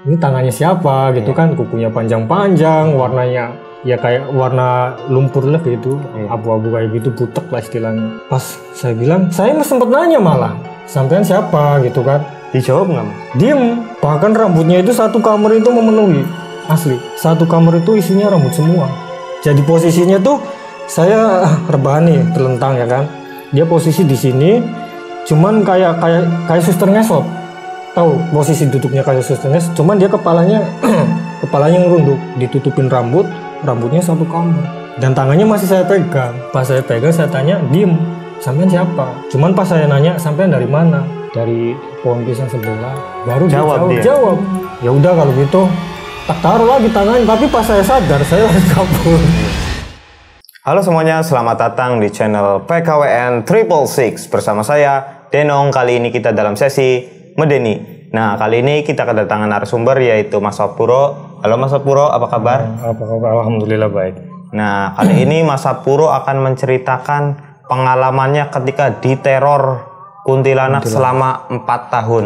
ini tangannya siapa gitu kan, kukunya panjang-panjang, warnanya ya kayak warna lumpur lah gitu, abu-abu kayak gitu, butek lah istilahnya. Pas saya bilang, saya sempet nanya malah, sampean siapa gitu kan. Dijawab nggak Mas? Diem, bahkan rambutnya itu satu kamar itu memenuhi, asli. Satu kamar itu isinya rambut semua. Jadi posisinya tuh saya rebahan nih, terlentang ya kan. Dia posisi di sini, cuman kayak suster ngesot. Tahu posisi duduknya kayak suster ngesot, cuman dia kepalanya ngerunduk, ditutupin rambutnya satu kamar. Dan tangannya masih saya pegang. Pas saya pegang saya tanya, diem, sampean siapa? Cuman pas saya nanya, sampean dari mana? Dari pohon pisang sebelah. Baru jawab. Ya udah kalau gitu, tak taruh lagi tangannya. Tapi pas saya sadar, saya harus kabur. Halo semuanya, selamat datang di channel PKWN 666 bersama saya Denong. Kali ini kita dalam sesi Medeni. Nah, kali ini kita kedatangan narasumber yaitu Mas Sapuro. Halo Mas Sapuro, apa kabar? Apa kabar? Alhamdulillah baik. Nah, kali ini Mas Sapuro akan menceritakan pengalamannya ketika diteror kuntilanak selama 4 tahun.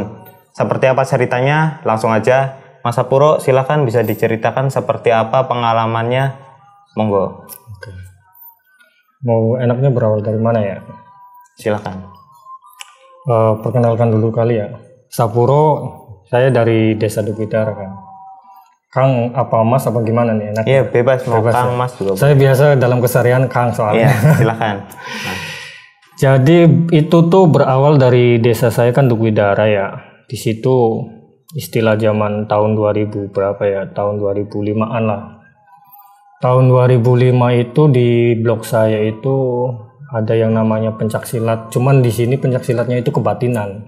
Seperti apa ceritanya? Langsung aja Mas Sapuro, silakan bisa diceritakan seperti apa pengalamannya. Monggo. Oke. Mau enaknya berawal dari mana ya? Silakan. Perkenalkan dulu kali ya. Sapuro, saya dari Desa Dukidara kan. Kang apa Mas apa gimana nih enaknya? Iya, bebas mau bebas Kang ya? Mas juga. Saya biasa dalam keseharian Kang soalnya. Iya, silakan. Nah. Jadi itu tuh berawal dari desa saya kan Dukidara ya. Di situ istilah zaman tahun 2000 berapa ya? Tahun 2005-an lah. Tahun 2005 itu di blok saya itu ada yang namanya pencaksilat. Cuman di sini pencaksilatnya itu kebatinan.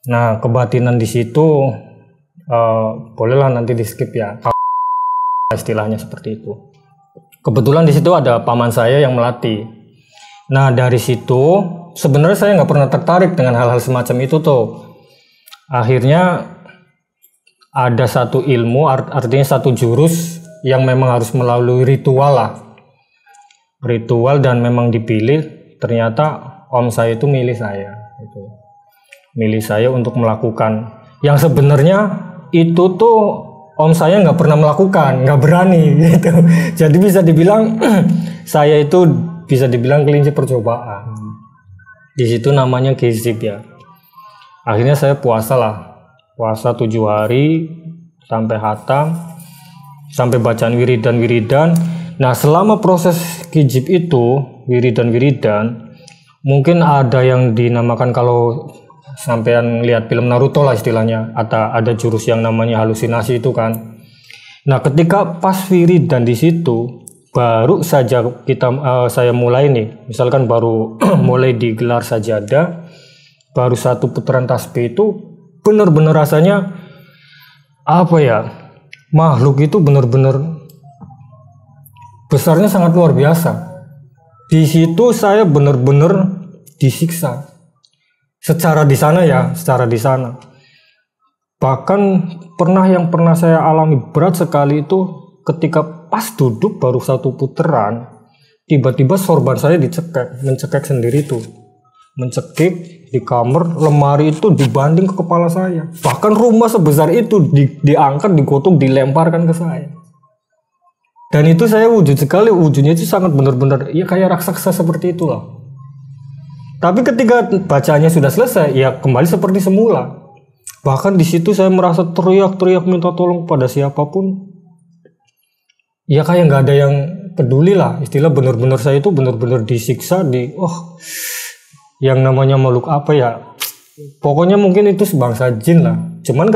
Nah, kebatinan di situ bolehlah nanti di skip ya. Istilahnya seperti itu. Kebetulan di situ ada paman saya yang melatih. Nah, dari situ sebenarnya saya nggak pernah tertarik dengan hal-hal semacam itu tuh. Akhirnya ada satu ilmu, artinya satu jurus yang memang harus melalui ritual lah. Ritual dan memang dipilih. Ternyata om saya itu milih saya. Milih saya untuk melakukan yang sebenarnya itu tuh om saya nggak pernah melakukan, nggak berani gitu. Jadi bisa dibilang saya itu bisa dibilang kelinci percobaan. Di situ namanya gizib ya. Akhirnya saya puasa 7 hari sampai hatam, sampai bacaan wiridan. Nah, selama proses gizib itu wiridan, mungkin ada yang dinamakan kalau sampean lihat film Naruto lah istilahnya, ada jurus yang namanya halusinasi itu kan. Nah, ketika pas wiridan di situ baru saja saya mulai nih, misalkan baru mulai digelar sajadah, baru satu putaran tasbih itu benar-benar rasanya apa ya, makhluk itu benar-benar besarnya sangat luar biasa. Di situ saya benar-benar disiksa secara di sana. Bahkan pernah saya alami berat sekali itu ketika pas duduk baru satu putaran, tiba-tiba sorban saya mencekik sendiri tuh. Mencekik di kamar, lemari itu dibanding ke kepala saya. Bahkan rumah sebesar itu diangkat, digotong, dilemparkan ke saya. Dan itu saya wujudnya itu sangat benar-benar ya kayak raksasa seperti itulah. Tapi ketika bacaannya sudah selesai, ya kembali seperti semula. Bahkan di situ saya merasa teriak-teriak minta tolong pada siapapun. Ya kayak nggak ada yang peduli lah. Istilah benar-benar saya itu benar-benar disiksa yang namanya makhluk apa ya. Pokoknya mungkin itu sebangsa jin lah. Cuman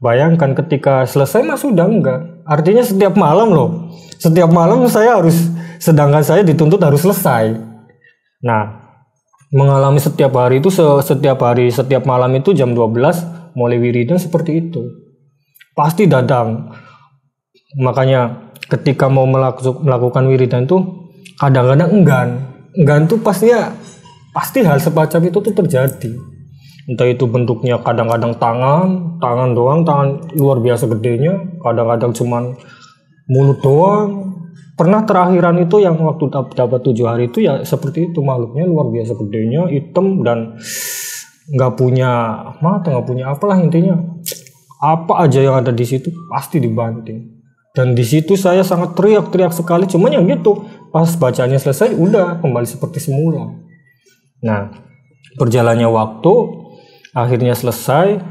bayangkan ketika selesai mah sudah enggak. Artinya setiap malam sedangkan saya dituntut harus selesai. Nah, mengalami setiap hari itu setiap malam itu jam 12 mulai wiridan seperti itu. Pasti dadang. Makanya ketika mau melakukan wiridan itu kadang-kadang enggan tuh pasti hal semacam itu tuh terjadi. Entah itu bentuknya kadang-kadang tangan doang, tangan luar biasa gedenya, kadang-kadang cuman mulut doang. Pernah terakhiran itu yang waktu dapat 7 hari itu ya seperti itu, makhluknya luar biasa gedenya, hitam dan nggak punya mata, nggak punya apalah intinya. Apa aja yang ada di situ pasti dibanting. Dan di situ saya sangat teriak-teriak sekali. Cuman yang gitu, pas bacanya selesai udah kembali seperti semula. Nah, berjalannya waktu, akhirnya selesai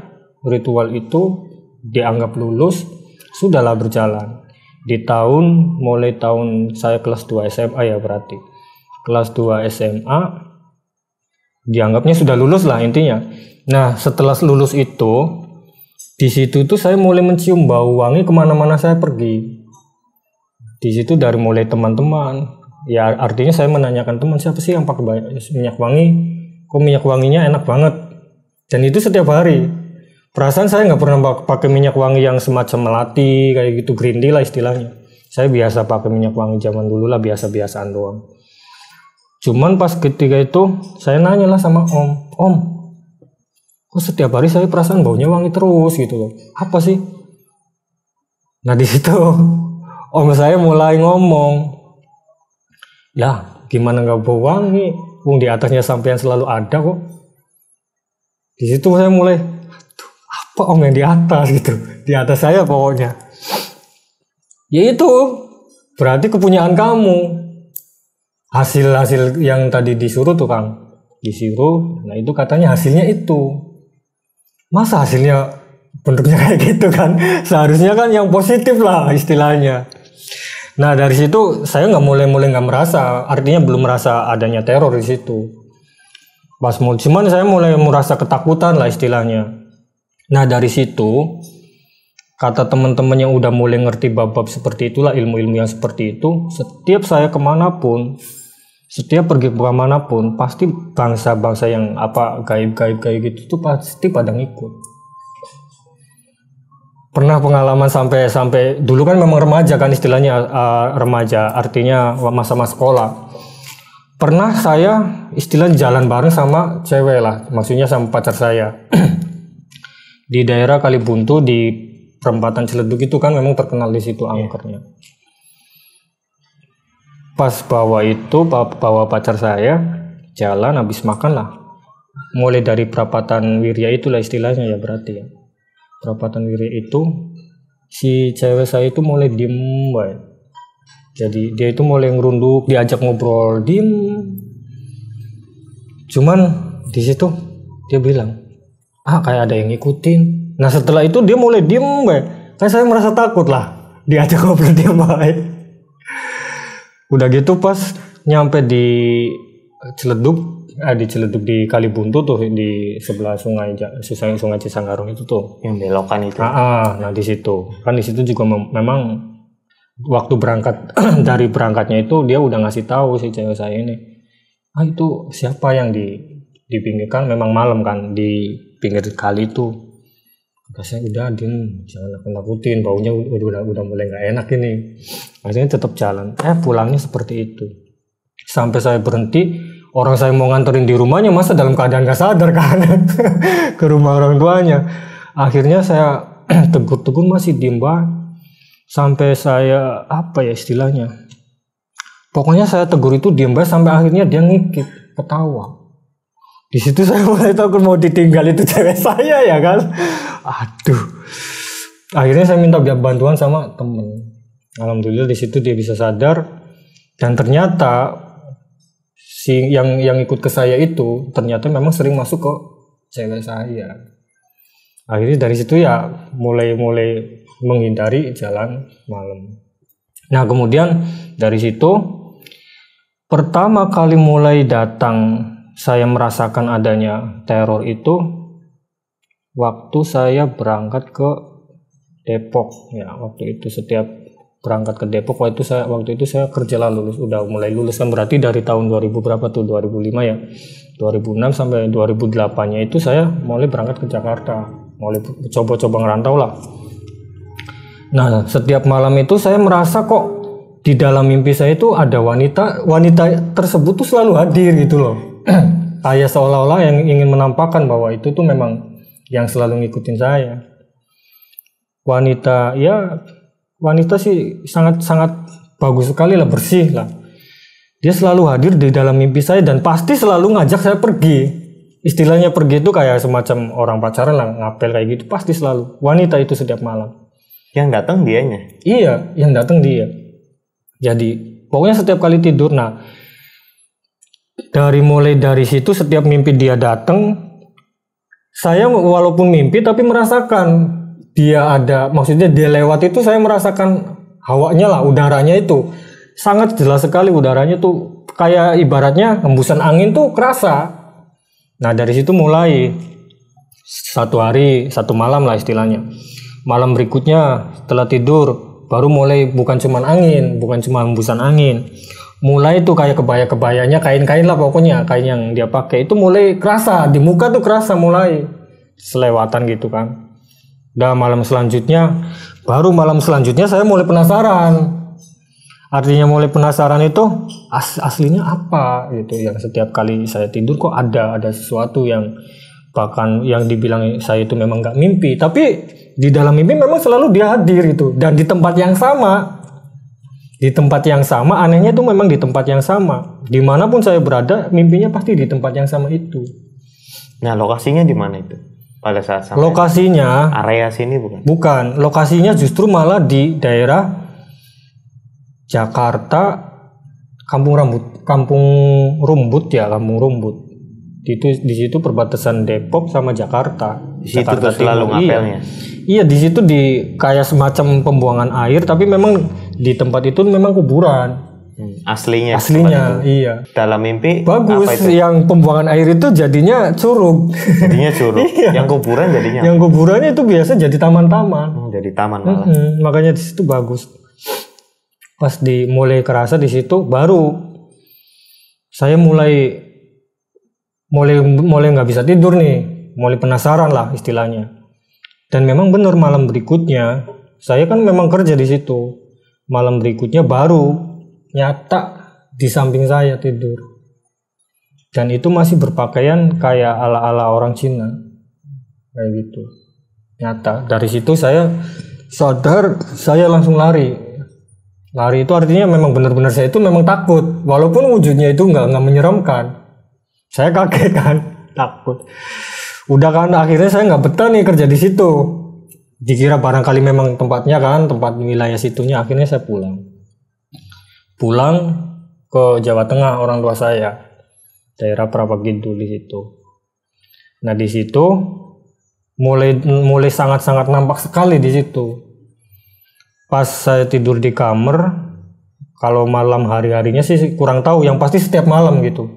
ritual itu dianggap lulus, sudahlah berjalan. Mulai tahun saya kelas 2 SMA ya berarti. Kelas 2 SMA dianggapnya sudah lulus lah intinya. Nah, setelah lulus itu, di situ tuh saya mulai mencium bau wangi kemana-mana saya pergi. Di situ dari mulai teman-teman, ya artinya saya menanyakan teman siapa sih yang pakai minyak wangi, kok minyak wanginya enak banget. Dan itu setiap hari. Perasaan saya nggak pernah pakai minyak wangi yang semacam melati kayak gitu, green tea lah istilahnya. Saya biasa pakai minyak wangi zaman dulu lah, biasa-biasaan doang. Cuman pas ketika itu saya nanya lah sama Om, kok setiap hari saya perasaan baunya wangi terus gitu loh. Apa sih? Nah di situ Om saya mulai ngomong, lah gimana nggak bau wangi? Wong di atasnya sampean selalu ada kok. Di situ saya mulai, apa Om yang di atas gitu? Di atas saya pokoknya. Ya itu berarti kepunyaan kamu. Hasil yang tadi disuruh tuh Kang, disuruh. Nah itu katanya hasilnya itu. Masa hasilnya bentuknya kayak gitu kan? Seharusnya kan yang positif lah istilahnya. Nah dari situ saya mulai nggak merasa, artinya belum merasa adanya teror di situ. Cuman saya mulai merasa ketakutan lah istilahnya. Nah dari situ kata teman-teman yang udah mulai ngerti bab-bab seperti itulah, ilmu-ilmu yang seperti itu, setiap saya kemanapun, setiap pergi kemanapun, pasti bangsa-bangsa yang gaib-gaib kayak gitu tuh pasti pada ngikut. Pernah pengalaman sampai dulu kan memang remaja kan istilahnya, remaja artinya masa-masa sekolah. Pernah saya istilahnya jalan bareng sama cewek lah, maksudnya sama pacar saya. Di daerah Kalibuntu di perempatan Ciledug itu kan memang terkenal di situ angkernya. Pas bawa pacar saya jalan habis makan lah, mulai dari perapatan Wirya itulah istilahnya ya berarti ya. Perapatan Wirya itu si cewek saya itu mulai diem baik. Jadi dia itu mulai ngerunduk, diajak ngobrol diem. Cuman di situ dia bilang, kayak ada yang ngikutin. Nah setelah itu dia mulai diem baik. Kan saya merasa takut lah, diajak ngobrol diem baik. Udah gitu pas nyampe di Ciledug di Kalibuntu tuh di sebelah sungai Cisanggarung itu tuh yang belokan itu. Nah di situ juga memang waktu berangkat dari berangkatnya itu dia udah ngasih tahu si cewek saya ini, itu siapa yang dipinggirkan, memang malam kan di pinggir kali itu. Kata saya udah diem, jangan nakut-nakutin, baunya udah mulai nggak enak ini. Akhirnya tetap jalan. Pulangnya seperti itu. Sampai saya berhenti, orang saya mau nganterin di rumahnya, masa dalam keadaan nggak sadar kan ke rumah orang tuanya. Akhirnya saya tegur-tegur masih diem banget. Sampai saya istilahnya. Pokoknya saya tegur itu diem banget sampai akhirnya dia ngikip, ketawa. Di situ saya mulai takut mau ditinggal itu cewek saya ya kan. Aduh. Akhirnya saya minta bantuan sama temen. Alhamdulillah di situ dia bisa sadar, dan ternyata si yang ikut ke saya itu ternyata memang sering masuk ke cewek saya. Akhirnya dari situ ya mulai menghindari jalan malam. Nah kemudian dari situ pertama kali mulai datang saya merasakan adanya teror itu waktu saya berangkat ke Depok ya. Waktu itu setiap berangkat ke Depok waktu itu saya kerja lah, udah mulai lulus kan, berarti dari tahun 2000 berapa tuh 2005 ya, 2006 sampai 2008 nya itu saya mulai berangkat ke Jakarta, mulai coba-coba ngerantau lah. Nah setiap malam itu saya merasa kok di dalam mimpi saya itu ada wanita tersebut tuh selalu hadir gitu loh. Kayak seolah-olah yang ingin menampakkan bahwa itu tuh memang yang selalu ngikutin saya. Wanita sih sangat bagus sekali lah, bersih lah. Dia selalu hadir di dalam mimpi saya dan pasti selalu ngajak saya pergi. istilahnya pergi itu kayak semacam orang pacaran lah, ngapel kayak gitu, pasti selalu wanita itu setiap malam. Yang datang dianya. Iya, yang datang dia. Jadi pokoknya setiap kali tidur, nah mulai dari situ setiap mimpi dia datang, saya walaupun mimpi tapi merasakan dia ada, maksudnya dia lewat itu saya merasakan hawanya lah, udaranya itu sangat jelas sekali, udaranya tuh kayak ibaratnya hembusan angin tuh kerasa. Nah dari situ mulai satu hari satu malam lah istilahnya. Malam berikutnya setelah tidur baru mulai bukan cuma angin, bukan cuma hembusan angin. Mulai tuh kayak kebaya-kebayanya, kain-kain lah pokoknya, kain yang dia pakai itu mulai kerasa di muka tuh, kerasa mulai selewatan gitu kan. Udah malam selanjutnya saya mulai penasaran. Artinya mulai penasaran itu aslinya apa gitu, yang setiap kali saya tidur kok ada sesuatu yang bahkan yang dibilang saya itu memang nggak mimpi, tapi di dalam mimpi memang selalu dia hadir gitu, dan di tempat yang sama. Di tempat yang sama, anehnya itu memang di tempat yang sama. Dimanapun saya berada, mimpinya pasti di tempat yang sama itu. Nah lokasinya di mana itu? Pada saat sampai lokasinya area sini bukan? Bukan, lokasinya justru malah di daerah Jakarta, Kampung Rumbut. Di situ perbatasan Depok sama Jakarta. Di situ tuh selalu ngapelnya. Iya, di situ kayak semacam pembuangan air, tapi memang di tempat itu memang kuburan. Aslinya iya. Dalam mimpi bagus, apa itu? Yang pembuangan air itu jadinya curug. Iya. Yang kuburan jadinya, yang kuburannya itu biasa jadi taman-taman. Jadi taman malah. Makanya di situ bagus. Pas mulai kerasa di situ, baru saya mulai nggak bisa tidur nih, mulai penasaran lah istilahnya. Dan memang benar malam berikutnya saya kan memang kerja di situ. Malam berikutnya baru nyata di samping saya tidur, dan itu masih berpakaian kayak ala-ala orang Cina kayak gitu. Nyata dari situ saya sadar, saya langsung lari itu artinya memang benar-benar saya itu memang takut, walaupun wujudnya itu nggak menyeramkan. Saya kaget kan, takut. Udah kan akhirnya saya nggak betah nih kerja di situ, dikira barangkali memang tempatnya kan, tempat wilayah situnya. Akhirnya saya pulang ke Jawa Tengah, orang tua saya, daerah Prapagidul di situ. Nah di situ mulai sangat-sangat nampak sekali di situ. Pas saya tidur di kamar, kalau malam hari-harinya sih kurang tahu, yang pasti setiap malam gitu.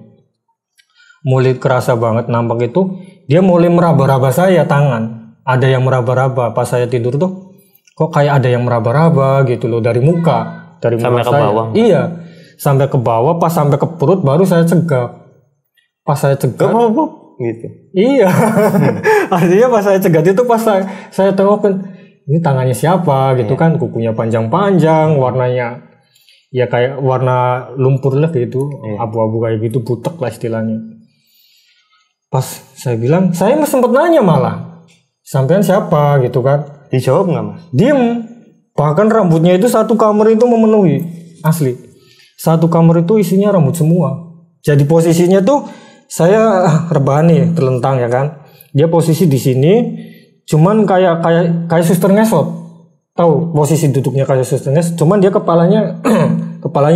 Mulai kerasa banget nampak itu, dia mulai meraba-raba saya tangan. Ada yang meraba-raba pas saya tidur tuh, kok kayak ada yang meraba-raba gitu loh dari muka. Sampai ke bawah. Iya, sampai ke bawah. Pas sampai ke perut baru saya cegap. Pas saya cegat gitu. Iya. Artinya pas saya cegat itu, pas saya tengokin, ini tangannya siapa gitu kan, kukunya panjang-panjang, warnanya ya kayak warna lumpur lah gitu, abu-abu kayak gitu, butek lah istilahnya. Pas saya bilang, saya sempat nanya malah, sampean siapa gitu kan. Dijawab nggak mas? Diem. Bahkan rambutnya itu satu kamar itu memenuhi, asli. Satu kamar itu isinya rambut semua. Jadi posisinya tuh saya rebahan nih, terlentang ya kan. Dia posisi di sini, cuman kayak suster ngesot. Tahu posisi duduknya kayak suster ngesot, cuman dia kepalanya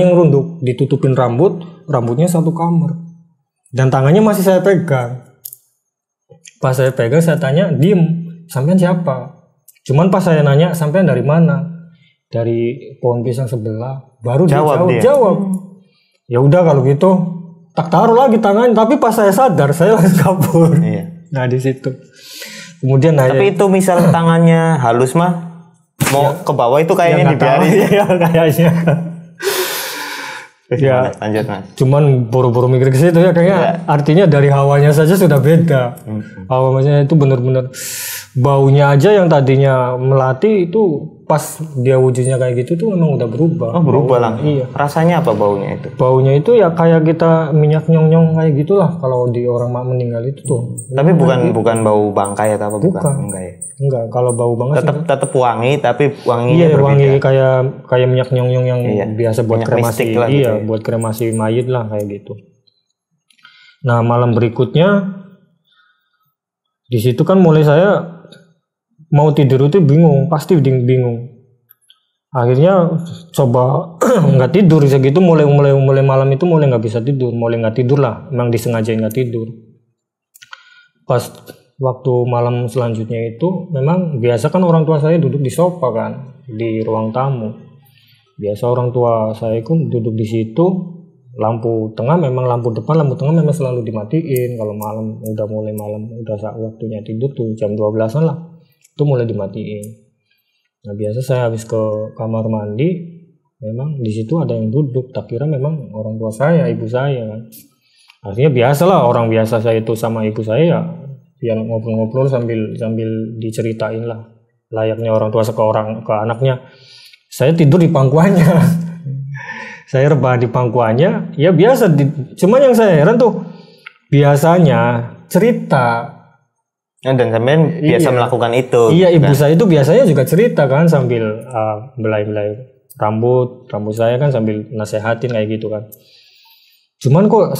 ngerunduk, ditutupin rambutnya satu kamar. Dan tangannya masih saya pegang. Pas saya pegang, saya tanya, diem, sampean siapa? Cuman pas saya nanya, sampean dari mana? Dari pohon pisang sebelah. Baru jawab. Ya udah kalau gitu, tak taruh lagi tangan. Tapi pas saya sadar, saya langsung kabur. Iya. Nah di situ. Kemudian tapi itu misal tangannya halus mah, mau ke bawah itu kayaknya dibiarin. Iya kayaknya. Ya, lanjut mas. Cuman buru-buru mikir ke situ ya, kayaknya artinya dari hawanya saja sudah beda. Hawanya itu benar-benar baunya aja yang tadinya melati itu pas dia wujudnya kayak gitu tuh memang udah berubah. Oh berubah lah. Iya. Rasanya apa baunya itu? Baunya itu ya kayak kita minyak nyong-nyong kayak gitulah kalau di orang meninggal itu tuh. Tapi bukan bau bangkai atau apa? Bukan. Enggak, kalau bau banget tetap wangi, tapi wanginya iya, berbeda. Wangi kayak minyak nyong-nyong yang biasa buat kremasi. Lah, iya, gitu. Buat kremasi mayit lah kayak gitu. Nah, malam berikutnya Di situ kan mulai saya mau tidur itu bingung, pasti bingung. Akhirnya coba nggak tidur segitu, mulai malam itu mulai nggak bisa tidur, mulai nggak tidur lah, emang disengajain nggak tidur. Pas waktu malam selanjutnya itu memang biasa kan orang tua saya duduk di sofa kan, di ruang tamu. Biasa orang tua saya pun duduk di situ, lampu tengah memang lampu depan, lampu tengah memang selalu dimatiin. Kalau malam udah mulai malam, udah saat waktunya tidur tuh jam 12-an lah, itu mulai dimatiin. Nah biasa saya habis ke kamar mandi, memang di situ ada yang duduk, tak kira memang orang tua saya, ibu saya kan. Artinya biasalah orang biasa saya itu sama ibu saya ya ngobrol-ngobrol sambil diceritain lah, layaknya orang tua ke anaknya. Saya tidur di pangkuannya. Saya rebahan di pangkuannya, ya biasa. Cuman yang saya heran tuh biasanya cerita. Dan sampean biasa melakukan itu. Iya, ibu saya itu biasanya juga cerita kan sambil belai-belai rambut saya kan sambil nasehatin kayak gitu kan. Cuman kok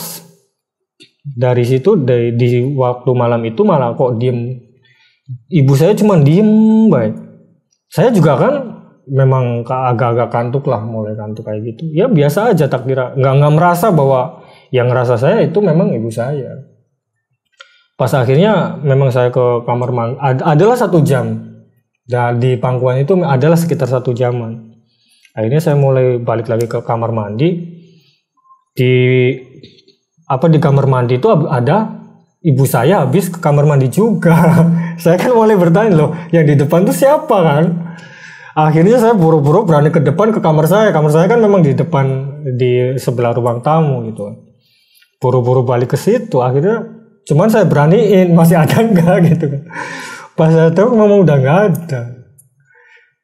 dari situ di waktu malam itu malah kok diem. Ibu saya cuma diem baik. Saya juga kan memang agak-agak kantuk lah, mulai kantuk kayak gitu. Ya biasa aja, tak kira nggak merasa bahwa yang ngerasa saya itu memang ibu saya. Pas akhirnya memang saya ke kamar mandi adalah 1 jam, dan di pangkuan itu adalah sekitar 1 jaman. Akhirnya saya mulai balik lagi ke kamar mandi. Di kamar mandi itu ada ibu saya habis ke kamar mandi juga. Saya kan mulai bertanya, loh yang di depan tuh siapa kan. Akhirnya saya buru-buru berani ke depan ke kamar saya. Kamar saya kan memang di depan, di sebelah ruang tamu gitu. Buru-buru balik ke situ. Akhirnya cuman saya beraniin masih ada enggak gitu kan. Pas saya tahu memang udah nggak ada.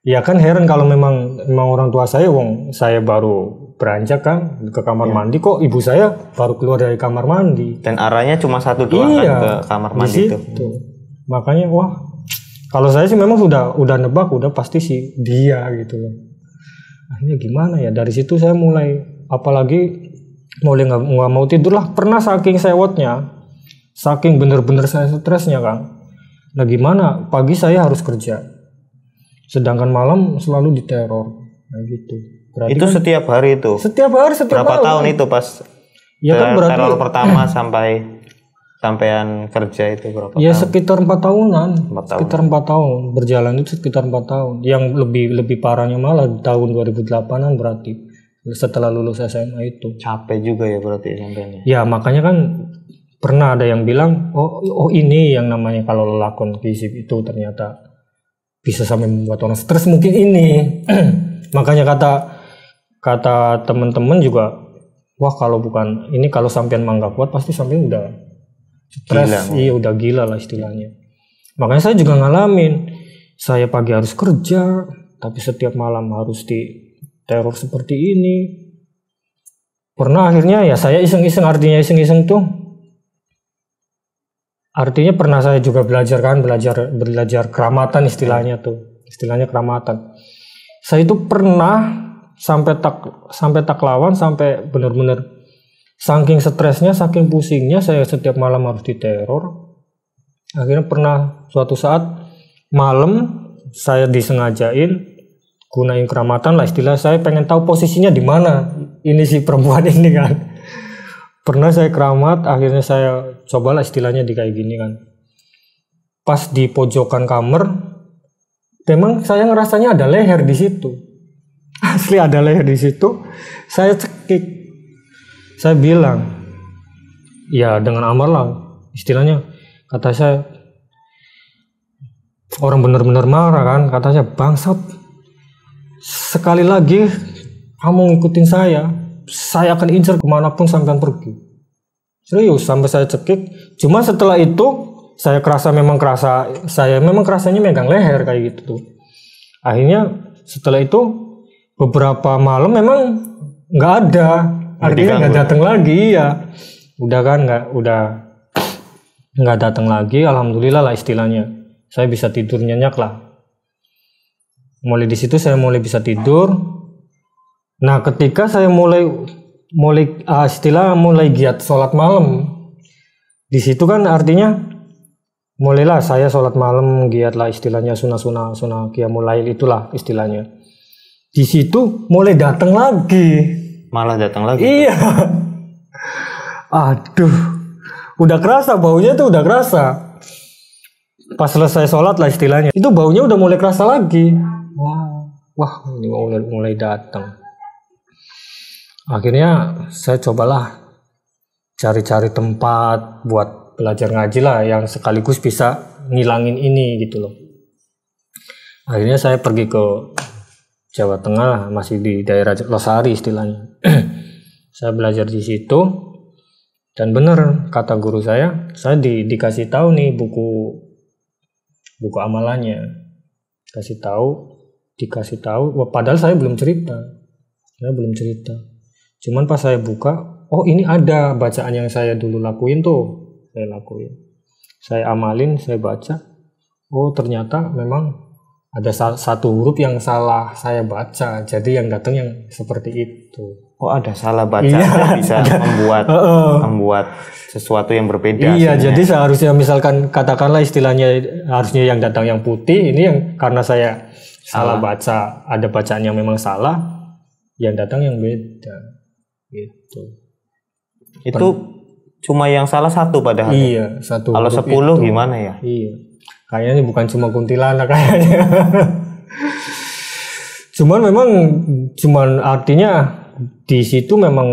Ya kan heran kalau memang orang tua saya, saya baru beranjak kan ke kamar mandi, kok ibu saya baru keluar dari kamar mandi. Dan arahnya cuma 1 doang kan ke kamar mandi itu. Makanya wah. Kalau saya sih memang udah nebak, udah pasti sih dia gitu loh. Akhirnya gimana ya, dari situ saya mulai, apalagi mulai nggak mau tidur lah. Pernah saking sewotnya, saking bener-bener saya stresnya kan. Nah gimana, pagi saya harus kerja, sedangkan malam selalu diteror, nah gitu. Berarti itu kan, setiap hari itu? Setiap hari, setiap berapa tahun itu pas ya kan berarti, teror pertama sampean kerja itu berapa ya, tahun? Sekitar 4 tahunan. Sekitar 4 tahun. Berjalan itu sekitar 4 tahun. Yang lebih parahnya malah tahun 2008-an berarti. Setelah lulus SMA itu. Capek juga ya berarti sampeannya. Ya makanya kan pernah ada yang bilang, oh ini yang namanya kalau lelakon fisik itu ternyata bisa sampai membuat orang stres, mungkin ini. Makanya kata teman-teman juga, wah kalau bukan ini, kalau sampean nggak kuat pasti sampean udah stres, iya udah gila lah istilahnya. Makanya saya juga ngalamin, saya pagi harus kerja, tapi setiap malam harus di teror seperti ini. Pernah akhirnya ya saya iseng-iseng, artinya iseng-iseng tuh, artinya pernah saya juga belajar keramatan istilahnya tuh, istilahnya keramatan. Saya itu pernah sampai tak lawan, sampai benar-benar saking stresnya, saking pusingnya, saya setiap malam harus diteror. Akhirnya pernah suatu saat malam saya disengajain gunain keramatan lah, istilah saya pengen tahu posisinya di mana ini si perempuan ini kan. Pernah saya keramat, akhirnya saya cobalah istilahnya di kayak gini kan. Pas di pojokan kamar, memang saya ngerasanya ada leher di situ. Asli ada leher di situ. Saya cekik. Saya bilang, ya dengan amal lah, istilahnya kata saya, orang benar-benar marah kan, kata saya, bangsat, sekali lagi kamu ngikutin saya akan incar kemanapun sampean pergi. Serius, sampai saya cekik. Cuma setelah itu saya memang kerasanya megang leher kayak gitu tuh. Akhirnya setelah itu beberapa malam memang nggak ada. Artinya nggak datang lagi ya, udah nggak datang lagi. Alhamdulillah lah istilahnya, saya bisa tidur nyenyak lah. Mulai di situ saya mulai bisa tidur. Nah ketika saya mulai giat sholat malam, di situ kan artinya mulailah saya sholat malam giat lah, istilahnya sunah qiyamul lail itulah istilahnya. Di situ mulai datang lagi. Malah datang lagi. Iya. Aduh, udah kerasa baunya tuh, udah kerasa. Pas selesai sholat lah istilahnya, itu baunya udah mulai kerasa lagi. Wah, ini mulai datang. Akhirnya saya cobalah cari-cari tempat buat belajar ngaji lah yang sekaligus bisa ngilangin ini gitu loh. Akhirnya saya pergi ke Jawa Tengah, masih di daerah Losari istilahnya. Saya belajar di situ dan benar kata guru saya dikasih tahu nih buku amalannya. Dikasih tahu, padahal saya belum cerita. Cuman pas saya buka, oh ini ada bacaan yang saya dulu lakuin tuh. Saya amalin, saya baca. Oh ternyata memang ada satu huruf yang salah saya baca. Jadi yang datang yang seperti itu. Oh ada salah baca, bisa membuat sesuatu yang berbeda. Iya, jadi seharusnya misalkan katakanlah istilahnya harusnya yang datang yang putih, ini yang karena saya salah baca, ada bacaan yang memang salah, yang datang yang beda. Gitu. Itu cuma yang salah satu padahal. Iya, satu. Kalau 10 gimana ya? Iya. Kayaknya bukan cuma kuntilanak kayaknya. cuman artinya di situ memang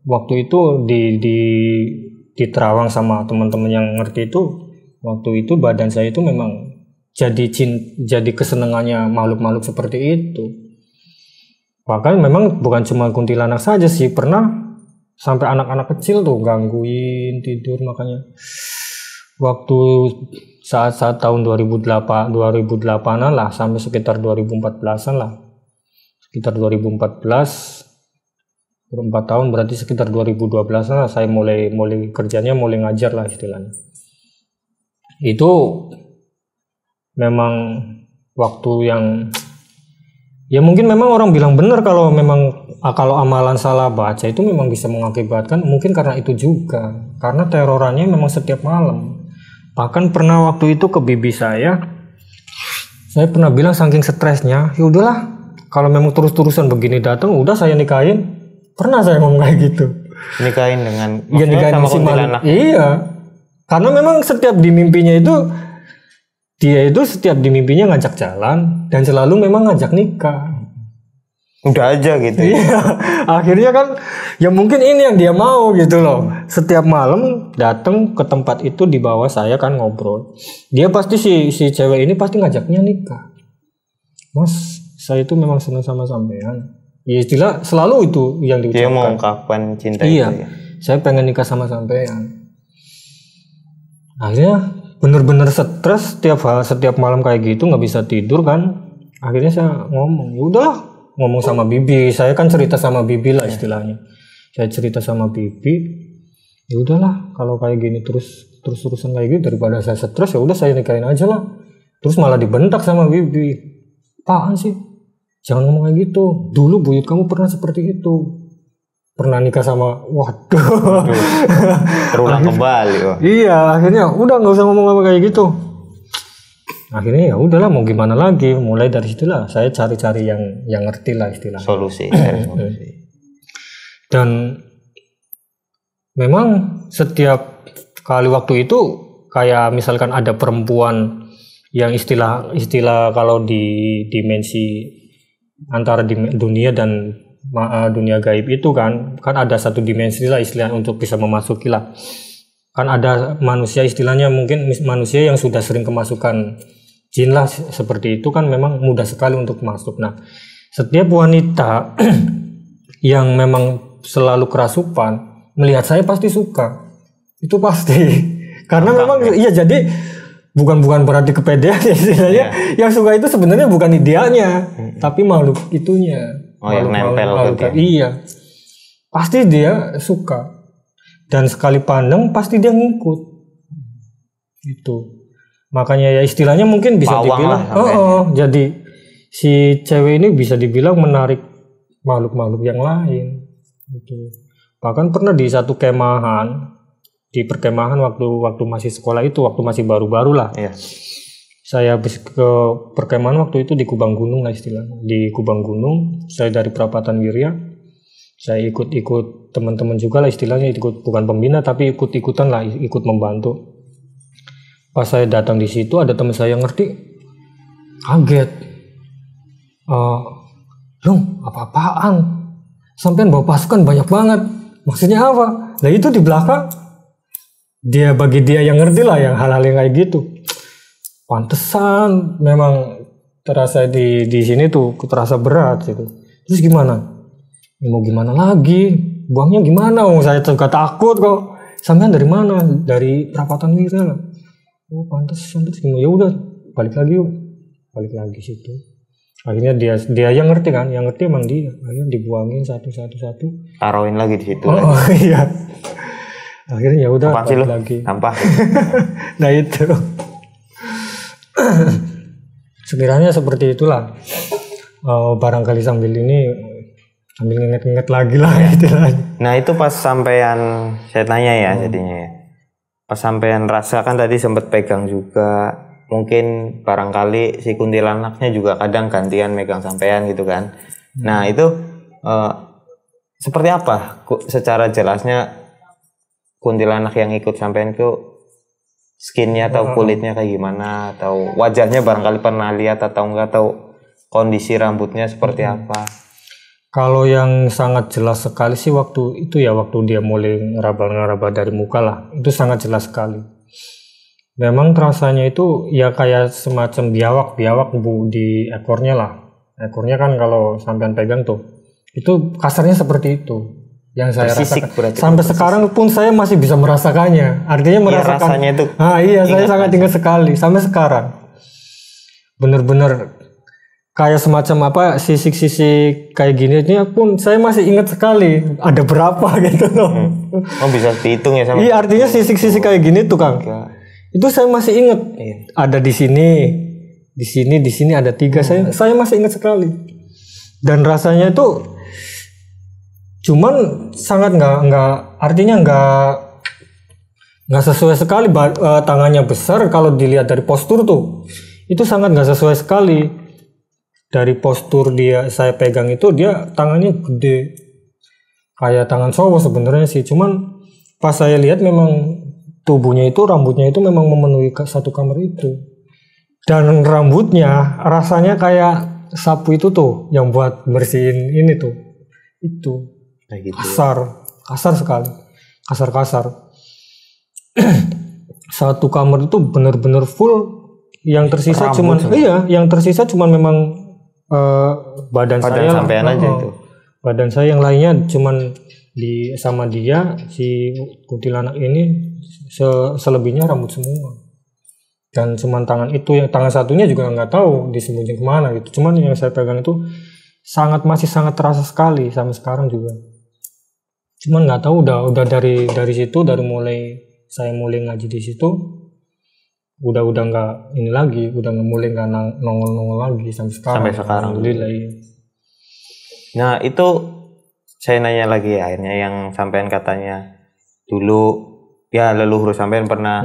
waktu itu di Terawang sama teman-teman yang ngerti itu, waktu itu badan saya itu memang jadi kesenangannya makhluk-makhluk seperti itu. Bahkan memang bukan cuma kuntilanak saja sih, pernah sampai anak-anak kecil tuh gangguin tidur. Makanya waktu saat tahun 2008-an lah sampai sekitar 2014-an lah. Sekitar 2014 4 tahun berarti sekitar 2012-an lah saya mulai kerjanya mulai ngajar lah istilahnya. Itu memang waktu yang ya mungkin memang orang bilang benar kalau amalan salah baca itu memang bisa mengakibatkan, mungkin karena itu juga karena terorannya memang setiap malam. Bahkan pernah waktu itu ke bibi saya pernah bilang saking stresnya, ya udahlah kalau memang terus-terusan begini datang udah saya nikahin. Pernah saya ngomong kayak gitu. Nikahin dengan sama kuntilanak. Iya. Karena memang setiap di mimpinya itu dia itu setiap di mimpinya ngajak jalan dan selalu memang ngajak nikah. Udah aja gitu. Iya. Akhirnya kan ya mungkin ini yang dia mau gitu loh. Setiap malam datang ke tempat itu di bawah saya kan ngobrol. Dia pasti si cewek ini pasti ngajaknya nikah. Mas, saya itu memang senang sama sampean. Ya istilah selalu itu yang diucapkan. Dia mau ungkapkan cinta iya, itu ya. Saya pengen nikah sama sampean. Akhirnya bener-bener stres setiap malam kayak gitu nggak bisa tidur kan. Akhirnya saya ngomong, ya udahlah ngomong sama bibi. Saya kan cerita sama bibi lah istilahnya. Saya cerita sama bibi, ya udahlah kalau kayak gini terus-terusan kayak gitu daripada saya stres ya udah saya nikahin aja lah. Terus malah dibentak sama bibi. Apaan sih? Jangan ngomong kayak gitu. Dulu buyut kamu pernah seperti itu. Pernah nikah sama waduh. Terulang kembali. Oh. Iya, akhirnya udah nggak usah ngomong kayak gitu. Akhirnya ya udahlah mau gimana lagi. Mulai dari situlah saya cari-cari yang ngerti lah istilahnya. Solusi. Dan memang setiap kali waktu itu kayak misalkan ada perempuan yang istilah kalau di dimensi antara dunia dan dunia gaib itu kan ada satu dimensi lah istilah untuk bisa memasuki lah. Kan ada manusia istilahnya mungkin manusia yang sudah sering kemasukan jin lah seperti itu kan memang mudah sekali untuk masuk. Nah, setiap wanita yang memang selalu kerasupan melihat saya pasti suka. Itu pasti. Karena memang iya jadi bukan berarti kepedean istilahnya. Yang suka itu sebenarnya bukan idealnya, tapi makhluk itunya. Yang nempel gitu. Iya. Pasti dia suka. Dan sekali pandang pasti dia ngikut. Itu. Makanya ya istilahnya mungkin bisa dibilang jadi si cewek ini bisa dibilang menarik makhluk-makhluk yang lain. Gitu. Bahkan pernah di satu kemahan di perkemahan waktu masih sekolah itu, waktu masih baru-baru lah. Iya. Saya habis ke perkemahan waktu itu di Kubang Gunung lah istilahnya. Di Kubang Gunung, saya dari Perapatan Wirya, saya ikut teman-teman juga lah istilahnya, ikut bukan pembina tapi ikut-ikutan lah, ikut membantu. Pas saya datang di situ ada teman saya yang ngerti, kaget. Long, apa-apaan? Sampean bawa pasukan banyak banget. Maksudnya apa? Nah itu di belakang bagi dia yang ngerti lah yang hal-hal yang kayak gitu. Pantesan memang terasa di sini tuh terasa berat gitu. Terus gimana? Ya mau gimana lagi? Buangnya gimana? Saya juga takut kok. Sampean dari mana? Dari Perapatan Wirya lah. Oh pantesan terus gimana? Ya udah balik lagi yuk. Balik lagi situ. Akhirnya dia yang ngerti kan? Yang ngerti emang dia. Akhirnya dibuangin satu. Taruhin lagi di situ. Oh iya. Akhirnya ya udah balik lagi. Sampah. Nah itu. Sekiranya seperti itulah. Barangkali sambil inget-inget lagi lah istilahnya. Nah itu pas sampean saya tanya ya jadinya ya. Pas sampean rasa kan tadi sempat pegang juga, mungkin barangkali si kuntilanaknya juga kadang gantian megang sampean gitu kan. Nah itu seperti apa secara jelasnya kuntilanak yang ikut sampean itu skinnya atau kulitnya kayak gimana, atau wajahnya barangkali pernah lihat atau enggak, atau kondisi rambutnya seperti apa? Kalau yang sangat jelas sekali sih waktu itu ya, waktu dia mulai ngeraba dari muka lah, itu sangat jelas sekali. Memang terasanya itu ya kayak semacam biawak di ekornya lah. Ekornya kan kalau sampean pegang tuh, itu kasarnya seperti itu. Yang saya rasakan sampai sekarang pun saya masih bisa merasakannya. Artinya merasakan rasanya itu. Saya sangat ingat sekali sampai sekarang. Bener-bener kayak semacam apa sisik-sisik kayak gini pun saya masih ingat sekali. Ada berapa gitu loh. Oh bisa dihitung ya sama. Iya artinya sisik-sisik kayak gini tuh Kang. Itu saya masih ingat. Ada di sini ada 3. Saya masih ingat sekali. Dan rasanya itu cuman sangat nggak sesuai sekali. Tangannya besar, kalau dilihat dari postur tuh itu sangat nggak sesuai sekali. Dari postur saya pegang itu dia tangannya gede kayak tangan cowok sebenarnya sih. Cuman pas saya lihat memang tubuhnya itu, rambutnya itu memang memenuhi satu kamar itu. Dan rambutnya rasanya kayak sapu itu tuh yang buat bersihin ini tuh. Itu gitu kasar sekali, kasar. Satu kamar itu benar-benar full. Yang tersisa cuman memang badan saya sampean aja itu. Badan saya yang lainnya cuman sama dia si kuntilanak ini selebihnya rambut semua. Dan cuman tangan itu, yang tangan satunya juga nggak tahu disembunyikan kemana gitu. Cuman yang saya pegang itu masih sangat terasa sekali sampai sekarang juga. Cuman nggak tahu udah dari situ, dari saya mulai ngaji di situ, udah nggak ini lagi, udah nggak nongol lagi sampai sekarang. Alhamdulillah. Iya. Nah itu saya nanya lagi ya, akhirnya yang sampean katanya dulu ya leluhur sampean pernah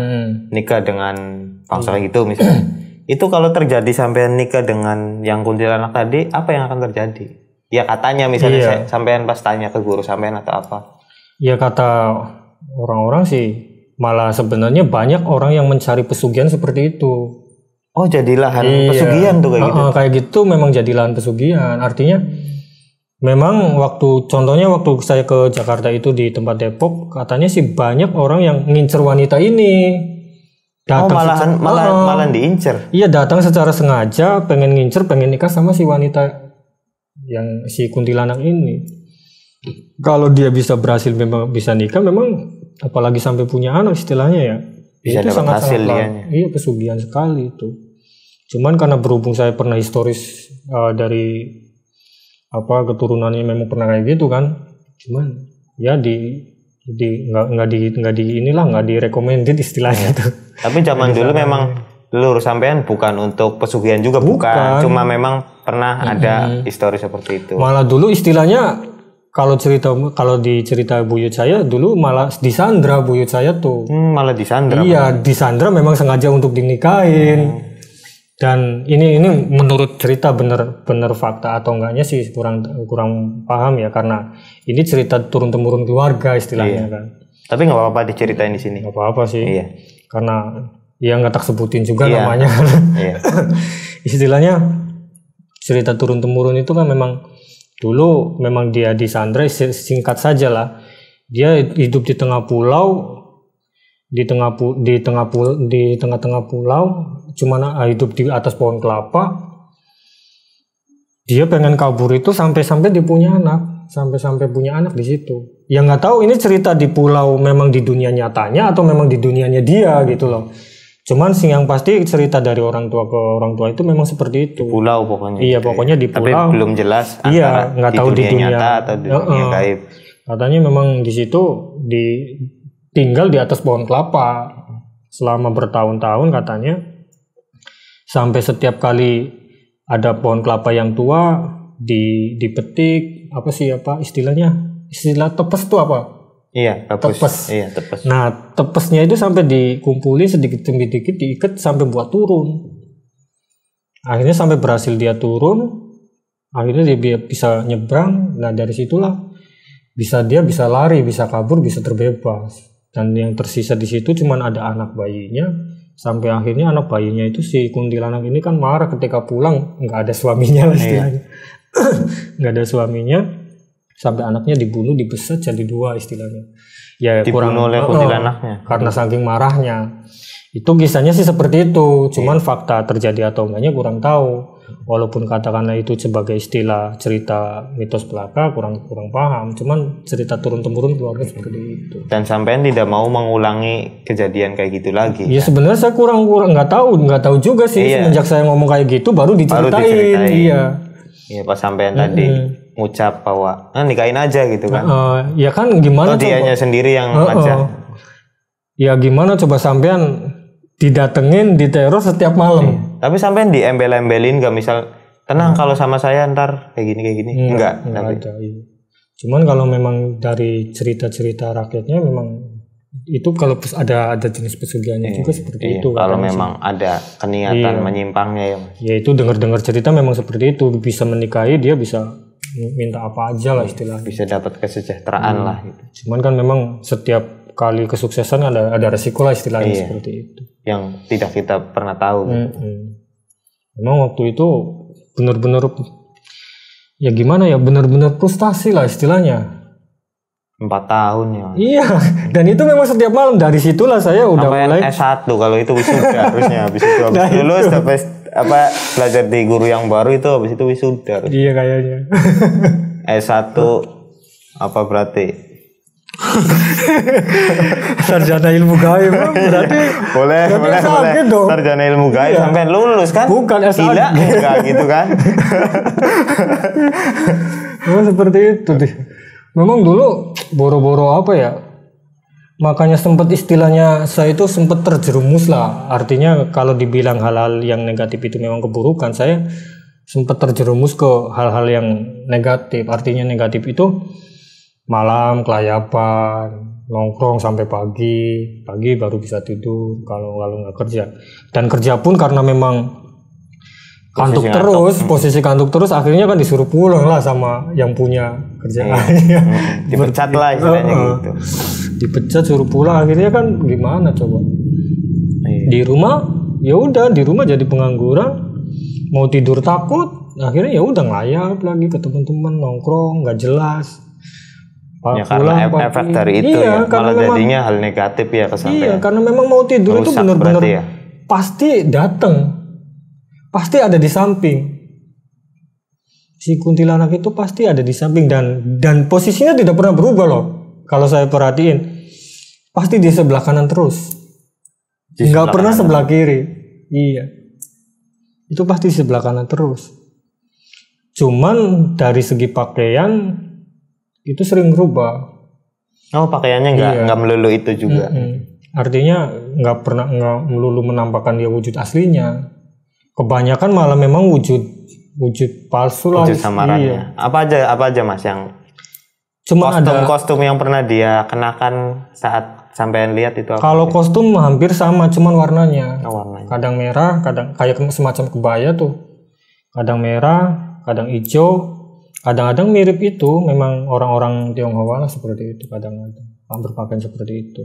nikah dengan bangsa gitu misalnya. Itu kalau terjadi sampean nikah dengan yang kuntilanak tadi, apa yang akan terjadi? Ya katanya misalnya sampean pas tanya ke guru sampean atau apa? Ya kata orang-orang sih malah sebenarnya banyak orang yang mencari pesugihan seperti itu. Oh jadi lahan pesugihan tuh kayak gitu? Kayak gitu memang jadi lahan pesugihan. Artinya memang waktu saya ke Jakarta itu di tempat Depok, katanya sih banyak orang yang ngincer wanita ini. Malah diincer? Iya datang secara sengaja pengen ngincer, pengen nikah sama si wanita yang si kuntilanak ini. Kalau dia berhasil memang bisa nikah, memang apalagi sampai punya anak istilahnya ya, bisa itu sangat iya pesugihan sekali itu. Cuman karena berhubung saya pernah historis dari keturunannya memang pernah kayak gitu kan, cuman ya nggak direkomended istilahnya itu. Tapi zaman dulu memang leluhur sampean bukan untuk pesugihan juga, bukan. Cuma memang pernah ada histori seperti itu. Malah dulu istilahnya kalau di cerita buyut saya dulu malah disandra buyut saya tuh. Malah disandra. Iya, disandra memang sengaja untuk dinikahin. Dan ini menurut cerita bener fakta atau enggaknya sih kurang paham ya, karena ini cerita turun temurun keluarga istilahnya kan. Tapi nggak apa-apa diceritain di sini. Nggak apa-apa sih. Iya. Karena ya nggak tak sebutin juga namanya. Iya. Istilahnya cerita turun temurun itu kan memang dulu memang dia disandra, singkat saja lah. Dia hidup di tengah pulau, di tengah-tengah pulau, cuman hidup di atas pohon kelapa. Dia pengen kabur itu sampai dia punya anak, sampai punya anak di situ. Ya nggak tahu ini cerita di pulau memang di dunia nyatanya atau memang di dunianya dia gitu loh. Cuman sih yang pasti cerita dari orang tua ke orang tua itu memang seperti itu. Di pulau pokoknya. Iya, pokoknya di pulau. Tapi belum jelas iya, nggak tahu di dunia nyata atau di dunia gaib. Katanya memang di situ tinggal di atas pohon kelapa selama bertahun-tahun katanya. Sampai setiap kali ada pohon kelapa yang tua dipetik, istilah tepes itu apa? Iya, tepes. Iya, tepes. Nah, tepesnya itu sampai dikumpulin sedikit demi sedikit, diikat sampai buat turun. Akhirnya sampai berhasil dia turun, akhirnya dia bisa nyebrang. Nah, dari situlah dia bisa lari, bisa kabur, bisa terbebas. Dan yang tersisa di situ cuman ada anak bayinya. Sampai akhirnya anak bayinya itu si kuntilanak ini kan marah ketika pulang, nggak ada suaminya lah istilahnya. Nggak ada suaminya. Sampai anaknya dibunuh, dibeset jadi 2 istilahnya. Ya dibunuh kurang oleh kuntilanaknya. Karena saking marahnya. Itu kisahnya sih seperti itu. Cuman fakta terjadi atau enggaknya kurang tahu. Walaupun katakanlah itu sebagai istilah cerita mitos belaka, kurang paham. Cuman cerita turun temurun keluarga seperti itu. Dan sampean tidak mau mengulangi kejadian kayak gitu lagi. Iya, sebenarnya saya kurang nggak tahu juga sih. Semenjak saya ngomong kayak gitu baru diceritain. Iya, pas sampean tadi ngucap bahwa nikahin aja gitu kan. Ya kan gimana coba dianya sendiri yang ngajak. Ya gimana coba sampean didatengin, diteror setiap malam. Tapi sampean diembel-embelin gak, misal tenang kalau sama saya ntar kayak gini. Enggak tapi ada, iya. Cuman kalau memang dari cerita-cerita rakyatnya memang itu kalau ada jenis pesugihannya juga seperti itu. Kalau memang ada keniatan menyimpangnya ya. Ya itu dengar cerita memang seperti itu, bisa menikahi dia bisa minta apa aja lah istilahnya. Bisa dapat kesejahteraan lah gitu. Cuman kan memang setiap kali kesuksesan ada resiko lah istilahnya seperti itu. Yang tidak kita pernah tahu. Memang waktu itu benar-benar ya gimana ya, benar-benar frustasi lah istilahnya. 4 tahun ya. Iya, dan itu memang setiap malam. Dari situlah saya udah mulai S1 kalau itu wisuda harusnya habis itu lulus sampai belajar di guru yang baru itu habis itu wisuda. Iya kayaknya. S1 apa berarti? Sarjana ilmu gaib berarti. Boleh. Dong. Sarjana ilmu gaib sampai lulus kan? Bukan S1. Gila, enggak gitu kan? Memang seperti itu deh. Memang dulu boro-boro apa ya? Makanya sempat istilahnya saya itu sempat terjerumus lah. Artinya kalau dibilang hal-hal yang negatif itu memang keburukan, saya sempat terjerumus ke hal-hal yang negatif. Artinya negatif itu malam kelayapan, nongkrong sampai pagi baru bisa tidur kalau nggak kerja. Dan kerja pun karena memang posisi kantuk terus akhirnya kan disuruh pulang lah sama yang punya kerjaan. Dipecat lah istilahnya gitu. Dipecat suruh pulang, akhirnya kan gimana coba? Di rumah ya udah, di rumah jadi pengangguran, mau tidur takut, akhirnya ya udah ngelayap lagi ke teman-teman, nongkrong nggak jelas. Ya karena efek dari itu malah jadinya hal negatif ya kesampaian. Iya, karena memang mau tidur itu benar-benar pasti datang. Pasti ada di samping. Si kuntilanak itu pasti ada di samping dan posisinya tidak pernah berubah loh. Kalau saya perhatiin, pasti di sebelah kanan terus. Nggak pernah sebelah kiri. Iya. Itu pasti di sebelah kanan terus. Cuman dari segi pakaian itu sering berubah. Oh, pakaiannya nggak melulu itu juga. Artinya nggak melulu menampakkan dia wujud aslinya. Kebanyakan malah memang wujud palsu lah. Wujud samarannya. Apa aja Mas yang Cuma ada kostum yang pernah dia kenakan saat sampean lihat itu apa? kalau kostum hampir sama, cuman warnanya. Warnanya. Kadang merah, kadang kayak semacam kebaya tuh. Kadang merah, kadang hijau, kadang-kadang mirip itu. Memang orang-orang Tionghoa lah seperti itu, kadang-kadang berpakaian seperti itu.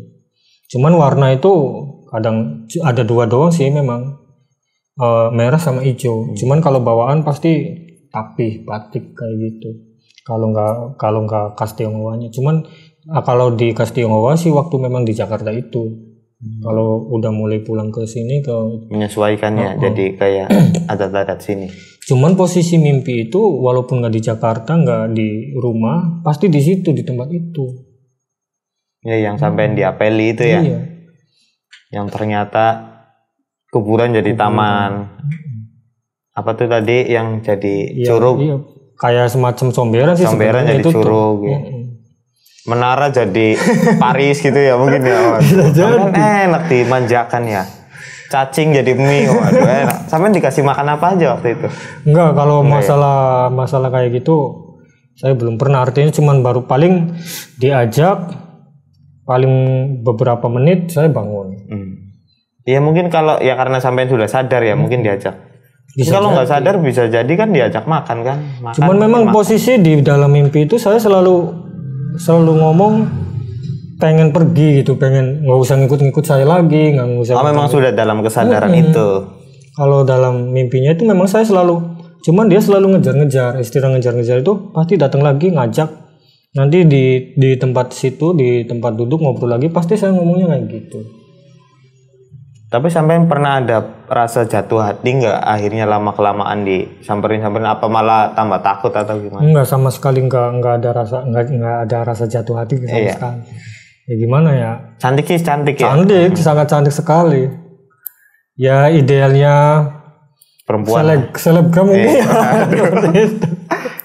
Cuman warna itu kadang ada 2 doang sih memang, merah sama hijau. Cuman kalau bawaan pasti tapih, batik kayak gitu. Kalau nggak khas Tionghoanya. Cuman kalau di khas Tionghoa sih waktu memang di Jakarta itu. Kalau udah mulai pulang ke sini ke menyesuaikannya jadi kayak adat-adat sini. Cuman posisi mimpi itu walaupun nggak di Jakarta, nggak di rumah, pasti di situ, di tempat itu. Ya yang sampean diapeli itu ya. Iya. Yang ternyata kuburan jadi taman. Apa tuh tadi yang jadi curug? Iya. Kayak semacam somberan sih. Somberan jadi itu curug gitu. Menara jadi Paris gitu ya mungkin ya. Kan enak dimanjakan ya. Cacing jadi mie, waduh enak. Sampai dikasih makan apa aja waktu itu? Enggak, kalau masalah kayak gitu saya belum pernah. Artinya cuman baru paling diajak, paling beberapa menit saya bangun. Ya mungkin kalau ya karena sampean sudah sadar ya mungkin diajak. Kalau nggak sadar bisa jadi kan diajak makan kan. Cuman memang posisi di dalam mimpi itu saya selalu ngomong pengen pergi gitu, pengen nggak usah ngikut saya lagi, nggak usah. Memang sudah dalam kesadaran itu. Kalau dalam mimpinya itu memang saya selalu, cuman dia selalu ngejar-ngejar, istilah ngejar-ngejar itu pasti datang lagi ngajak. Nanti di tempat situ, di tempat duduk ngobrol lagi, pasti saya ngomongnya kayak gitu. Tapi sampean pernah ada rasa jatuh hati nggak akhirnya lama-kelamaan disamperin apa malah tambah takut atau gimana? Enggak, sama sekali nggak ada rasa jatuh hati sama sekali. Ya gimana ya? Cantik ya? Cantik, sangat cantik sekali. Ya idealnya perempuan. Selebgram mungkin.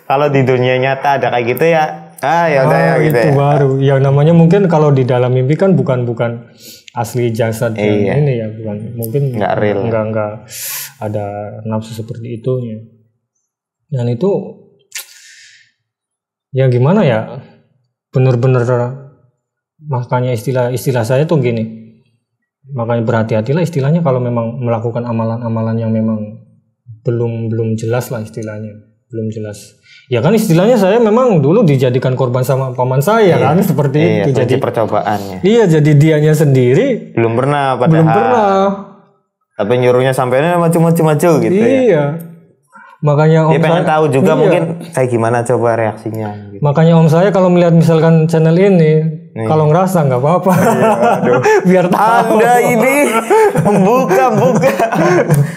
Kalau di dunia nyata ada kayak gitu ya? Ya udah ya gitu. Itu ya. Baru. Yang namanya mungkin kalau di dalam mimpi kan bukan asli jasad ini ya, bukan, mungkin nggak real, nggak ada nafsu seperti itunya. Dan itu ya gimana ya, bener-bener makanya istilah saya tuh gini, makanya berhati-hatilah istilahnya kalau memang melakukan amalan-amalan yang memang belum jelas lah istilahnya, belum jelas. Ya kan istilahnya saya memang dulu dijadikan korban sama paman saya kan, seperti itu. Jadi percobaannya. Iya, jadi dianya sendiri belum pernah tapi nyuruhnya sampainya maju gitu. Iya. Makanya dia pengen tahu juga mungkin kayak gimana coba reaksinya gitu. Makanya om saya kalau melihat misalkan channel ini, kalau ngerasa nggak apa-apa. Biar tahu. Anda ini membuka.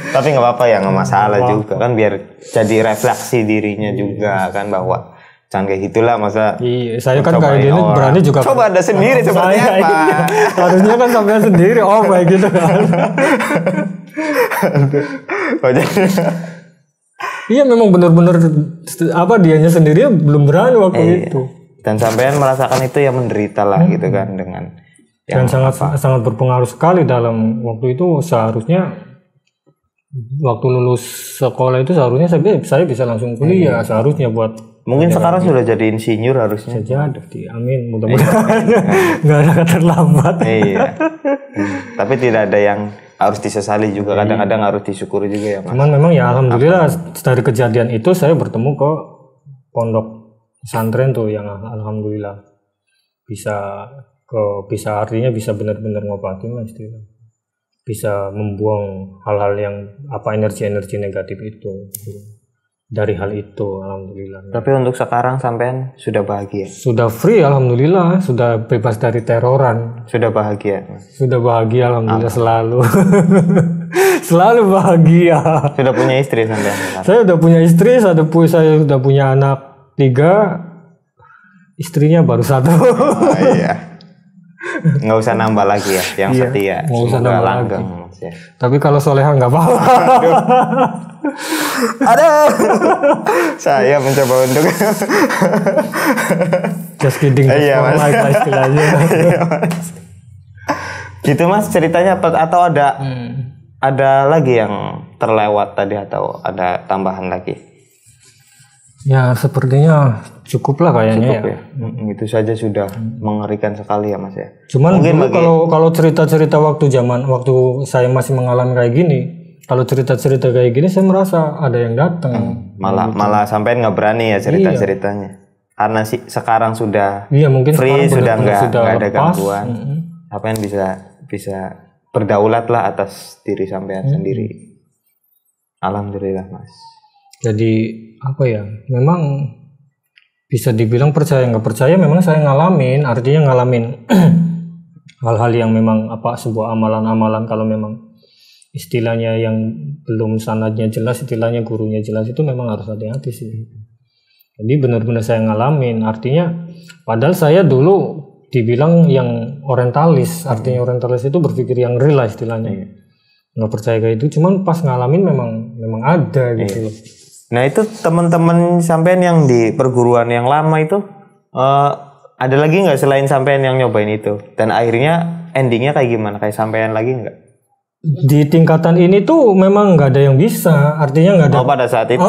Tapi nggak apa-apa ya, nggak masalah juga kan, biar jadi refleksi dirinya juga kan, bahwa jangan kayak gitulah masa. Iya, saya kan kayak gini berani juga. Coba Anda sendiri seperti apa. Harusnya kan sampai sendiri kayak gitu kan. Iya, memang benar-benar dianya sendiri belum berani waktu itu. Dan sampean merasakan itu ya menderita lah gitu kan dengan dan sangat berpengaruh sekali dalam waktu itu. Seharusnya waktu lulus sekolah itu seharusnya saya bisa langsung kuliah, seharusnya buat mungkin sekarang sudah jadi insinyur harusnya. Jadi amin, mudah-mudahan nggak ada terlambat. Tapi tidak ada yang harus disesali juga, kadang-kadang harus disyukuri juga ya Mas. Cuman memang ya alhamdulillah dari kejadian itu saya bertemu ke pondok pesantren tuh yang alhamdulillah bisa artinya bisa benar-benar ngobatin lah istilah. Bisa membuang hal-hal yang energi-energi negatif itu dari hal itu, alhamdulillah. Tapi untuk sekarang sampean sudah bahagia? Sudah free alhamdulillah, sudah bebas dari teroran. Sudah bahagia? Sudah bahagia alhamdulillah. Selalu selalu bahagia. Sudah punya istri sampean? Saya sudah punya istri, saya sudah punya anak 3, istrinya baru 1. Nggak usah nambah lagi ya, yang setia. Nggak usah nambah langgeng lagi. Tapi kalau soleha nggak apa-apa. Aduh. Saya mencoba untuk just kidding. Mas. Istilahnya. Gitu Mas ceritanya, atau ada lagi yang terlewat tadi atau ada tambahan lagi? Ya sepertinya cukup lah kayaknya Cukup ya. Itu saja sudah mengerikan sekali ya Mas ya. Cuman dulu kalau cerita-cerita waktu saya masih mengalami kayak gini, kalau cerita-cerita kayak gini saya merasa ada yang datang. Malah sampai nggak berani ya cerita-ceritanya. Karena sekarang sudah mungkin free, sudah nggak ada lepas. gangguan. Sampean bisa berdaulat lah atas diri sampean sendiri. Alhamdulillah Mas. Jadi apa ya? Memang bisa dibilang percaya nggak percaya, memang saya ngalamin. Artinya ngalamin hal-hal yang memang sebuah amalan-amalan, kalau memang istilahnya yang belum sanadnya jelas, istilahnya gurunya jelas, itu memang harus hati-hati sih. Jadi benar-benar saya ngalamin. Artinya padahal saya dulu dibilang yang orientalis. Artinya orientalis itu berpikir yang real lah istilahnya. Nggak percaya kayak itu, cuman pas ngalamin memang ada gitu. Nah itu teman-teman sampean yang di perguruan yang lama itu ada lagi nggak selain sampean yang nyobain itu? Dan akhirnya endingnya kayak gimana? Kayak sampean lagi nggak? Di tingkatan ini tuh memang nggak ada yang bisa. Artinya nggak ada. Pada saat itu.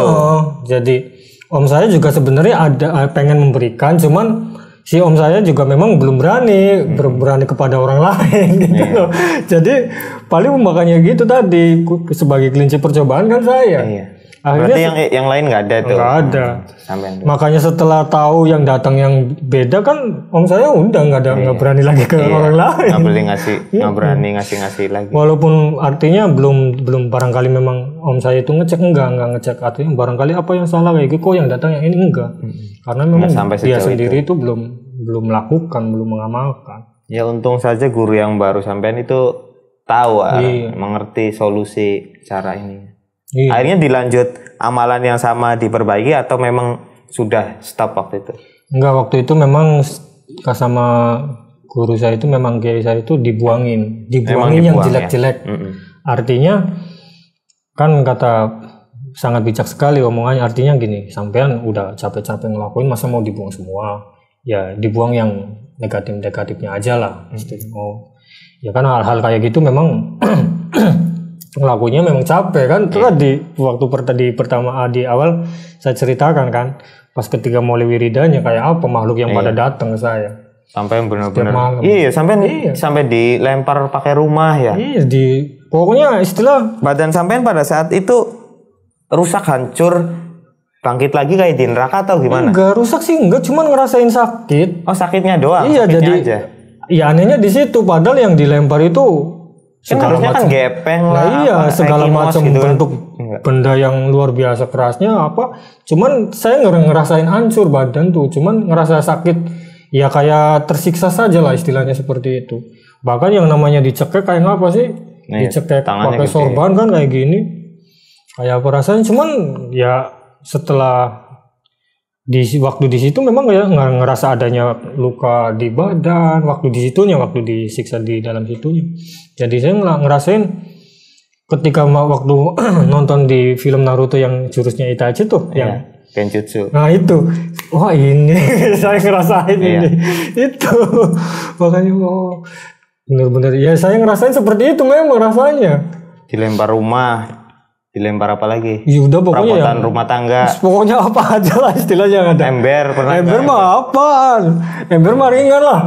Jadi om saya juga sebenarnya ada pengen memberikan, cuman si om saya juga memang belum berani kepada orang lain gitu loh. Jadi paling makanya gitu tadi sebagai kelinci percobaan kan saya. Akhirnya berarti yang lain nggak ada tuh. Nggak ada. Makanya setelah tahu yang datang yang beda kan, om saya udah nggak berani lagi ke orang lain. Nggak berani ngasih lagi. Walaupun artinya belum barangkali memang om saya itu ngecek enggak ngecek, artinya barangkali apa yang salah kayak gitu, kok yang datang yang ini enggak. Karena memang dia sendiri itu belum melakukan, belum mengamalkan. Ya untung saja guru yang baru sampean itu tahu, mengerti solusi cara ini. Akhirnya dilanjut amalan yang sama diperbaiki atau memang sudah stop waktu itu? Enggak, waktu itu memang sama guru saya itu memang kiai saya itu dibuangin yang jelek-jelek. Artinya kan kata sangat bijak sekali omongannya, artinya gini, sampean udah capek-capek ngelakuin masa mau dibuang semua? Ya dibuang yang negatif-negatifnya aja lah. Ya kan hal-hal kayak gitu memang ngelakuinnya memang capek kan. Itu kan di awal saya ceritakan kan, pas ketika mulai wiridanya kayak apa makhluk yang pada datang ke saya. Sampai benar-benar sampai dilempar pakai rumah ya. Pokoknya istilah badan sampean pada saat itu rusak, hancur, bangkit lagi kayak di neraka atau gimana? Enggak rusak sih, enggak, cuman ngerasain sakit. Sakitnya doang. Jadi aja. Ya anehnya di situ, padahal yang dilempar itu harusnya kan gepeng lah. Segala macam gitu bentuk benda yang luar biasa kerasnya cuman saya ngerasain hancur badan tuh, cuman ngerasa sakit ya kayak tersiksa saja lah istilahnya seperti itu. Bahkan yang namanya dicekek kayak apa sih? Dicekek pakai sorban kan kayak gini. Kayak apa rasanya, cuman ya setelah waktu di situ memang ya nggak ngerasa adanya luka di badan waktu disiksa di dalam situnya. Jadi saya ngerasain ketika waktu nonton di film Naruto yang jurusnya Itachi tuh yang Genjutsu. Nah itu, wah ini saya ngerasain ini itu, makanya bener-bener ya saya ngerasain seperti itu memang rasanya. Dilempar rumah. Dilempar apa lagi? Ya udah pokoknya perabotan rumah tangga. Pokoknya apa aja lah istilahnya yang ada. Ember pernah. Ember mah apaan? Ember mah ringan lah.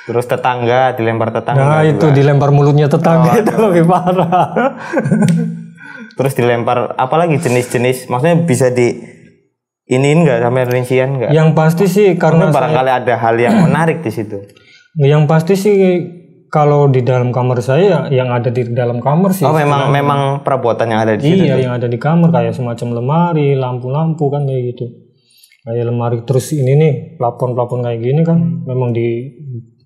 Terus tetangga, dilempar tetangga. Nah itu juga. Dilempar mulutnya tetangga itu lebih parah. Terus dilempar apa lagi jenis-jenis? Maksudnya bisa iniin nggak sampai rincian nggak? Yang pasti sih karena barangkali ada hal yang menarik di situ. Yang pasti sih kalau di dalam kamar saya, yang ada di dalam kamar sih. Memang perabotan yang ada di situ. Iya, yang ada di kamar kayak semacam lemari, lampu-lampu kan kayak gitu. Kayak lemari, terus ini nih plafon-plafon kayak gini kan memang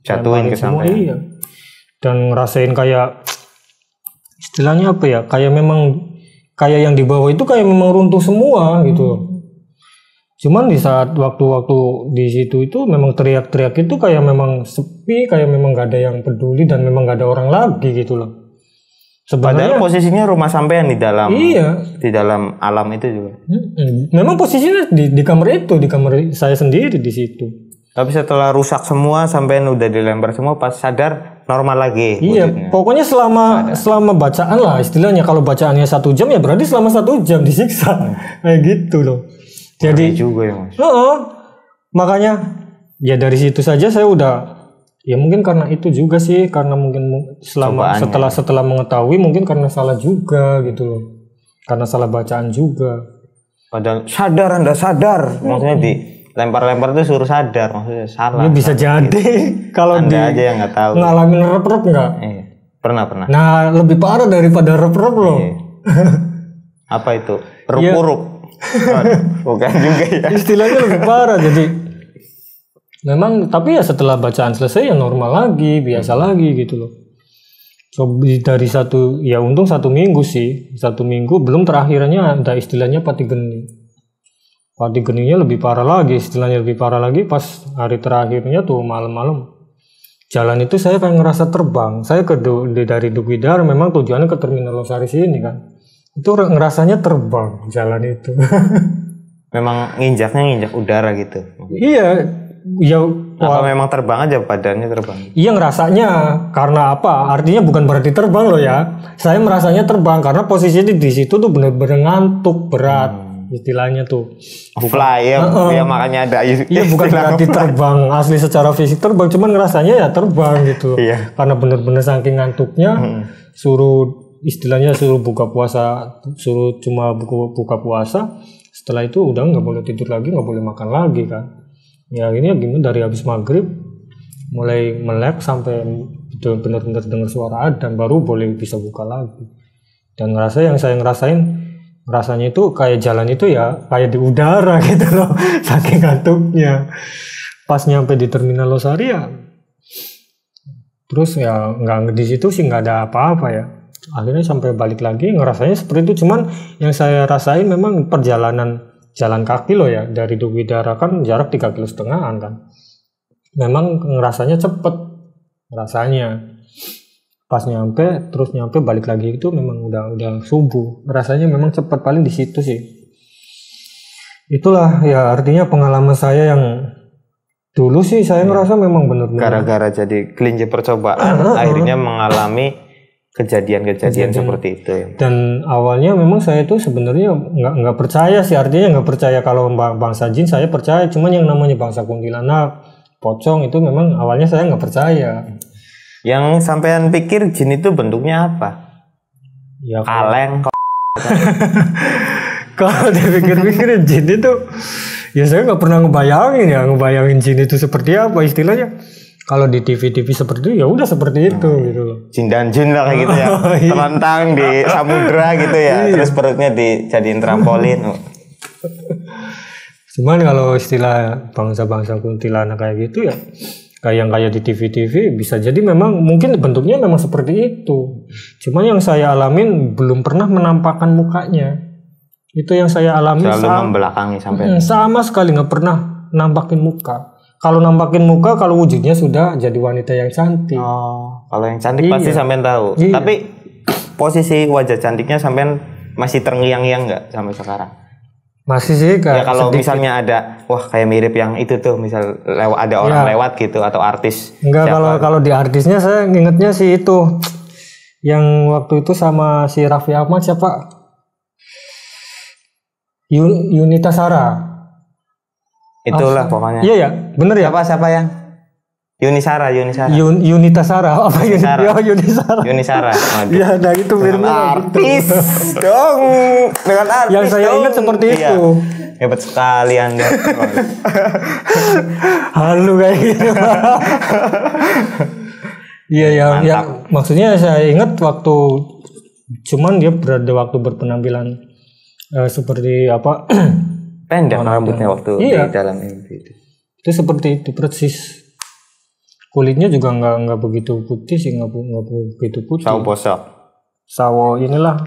jatuhin ke semua. Iya. Dan ngerasain kayak istilahnya apa ya? Kayak yang di bawah itu kayak memang runtuh semua gitu. Cuman di saat waktu-waktu di situ itu memang teriak-teriak itu kayak memang sepi, kayak memang gak ada yang peduli dan memang gak ada orang lagi gitu loh. Padahal posisinya rumah sampean di dalam alam itu juga. Memang posisinya di kamar itu, di kamar saya sendiri di situ. Tapi setelah rusak semua, sampean udah dilempar semua, pas sadar normal lagi. Iya, wujudnya. Pokoknya selama bacaan lah istilahnya. Kalau bacaannya 1 jam ya berarti selama 1 jam disiksa. Kayak gitu loh. Jadi juga ya Mas. Makanya ya dari situ saja saya udah, ya mungkin karena itu juga sih, karena mungkin setelah mengetahui mungkin karena salah juga gitu loh, karena salah bacaan juga. Padahal sadar Anda sadar, maksudnya dilempar-lempar itu suruh sadar, maksudnya salah. Ya bisa jadi gitu. Kalau Anda aja yang nggak tahu. Ngalamin rep-rep nggak? Pernah. Nah lebih parah daripada rep-rep loh. Apa itu? Peruk-peruk. Bukan juga ya. Istilahnya lebih parah. Jadi memang, tapi ya setelah bacaan selesai ya normal lagi, biasa lagi gitu loh. So, dari untung 1 minggu sih, 1 minggu belum terakhirannya ada istilahnya pati geni. Pati geninya lebih parah lagi, istilahnya lebih parah lagi pas hari terakhirnya tuh malam-malam. Jalan itu saya kayak ngerasa terbang. Saya dari Dugwidara memang tujuannya ke Terminal Losari sini kan. Itu ngerasanya terbang jalan itu. Memang nginjak udara gitu. Iya, ya. Apa memang terbang aja, badannya terbang? Iya ngerasanya, karena apa? Artinya bukan berarti terbang loh ya. Saya merasanya terbang karena posisinya di situ tuh bener-bener ngantuk berat, istilahnya tuh. Fly ya, ya makanya ada. Iya bukan berarti terbang asli secara fisik terbang, cuman ngerasanya ya terbang gitu. Iya. Karena bener-bener saking ngantuknya, istilahnya suruh buka puasa, suruh cuma buka puasa. Setelah itu udah nggak boleh tidur lagi, nggak boleh makan lagi kan. Ya ini gimana, dari habis maghrib mulai melek sampai benar-benar dengar suara adzan baru boleh bisa buka lagi. Dan yang saya rasanya itu kayak jalan itu ya kayak di udara gitu loh, saking ngantuknya. Pas nyampe di Terminal Losari ya, terus ya nggak di situ sih nggak ada apa-apa ya. Akhirnya sampai balik lagi ngerasanya seperti itu. Cuman yang saya rasain memang perjalanan jalan kaki loh ya, dari Dugwidara kan jarak 3,5 km kan. Memang ngerasanya cepet, rasanya pas nyampe balik lagi itu memang udah subuh. Rasanya memang cepet, paling di situ sih. Itulah ya artinya pengalaman saya yang dulu sih saya ngerasa memang benar-benar gara-gara jadi kelinci percobaan akhirnya mengalami kejadian seperti itu ya. Dan awalnya memang saya itu sebenarnya nggak percaya sih, artinya nggak percaya kalau bangsa jin saya percaya, cuman yang namanya bangsa kuntilanak, pocong itu memang awalnya saya nggak percaya. Yang sampean pikir jin itu bentuknya apa? Ya kaleng. Kalau dipikir-pikir jin itu ya saya nggak pernah ngebayangin jin itu seperti apa istilahnya. Kalau di TV-TV seperti itu ya udah seperti itu gitu loh. Jin dan jun lah kayak gitu ya. Terlentang di samudra gitu ya. Terus perutnya dijadiin trampolin. Cuman kalau istilah bangsa-bangsa kuntilanak kayak gitu ya, kayak di TV-TV bisa jadi memang mungkin bentuknya memang seperti itu. Cuman yang saya alamin belum pernah menampakkan mukanya. Itu yang saya alami. Selalu membelakangi sampai. Sama sekali nggak pernah nampakin muka. Kalau nampakin muka, kalau wujudnya sudah jadi wanita yang cantik. Oh, kalau yang cantik pasti sampean tahu. Iya. Tapi posisi wajah cantiknya sampean masih terngiang-ngiang nggak sampai sekarang? Masih sih ya kalau sedikit. Misalnya ada, wah kayak mirip yang itu tuh, misal ada orang lewat gitu atau artis. Enggak, kalau di artisnya saya ingetnya sih itu yang waktu itu sama si Raffi Ahmad siapa? Yunita Sara. Itulah pokoknya. Iya ya, bener ya. Siapa yang? Yunisara. Yunita Sara. Apa Yunisara? Yunisara. Iya, nah itu miripnya artis gitu. Dong. Dengan artis. Yang saya ingat seperti itu. Hebat sekali Anda. Halu kayak gitu. Iya ya, maksudnya saya ingat waktu cuman dia berada waktu berpenampilan seperti apa? Pendek rambutnya waktu di dalam itu. Itu seperti itu persis. Kulitnya juga nggak begitu putih sih, nggak begitu putih. Sawo bosok. Sawo inilah.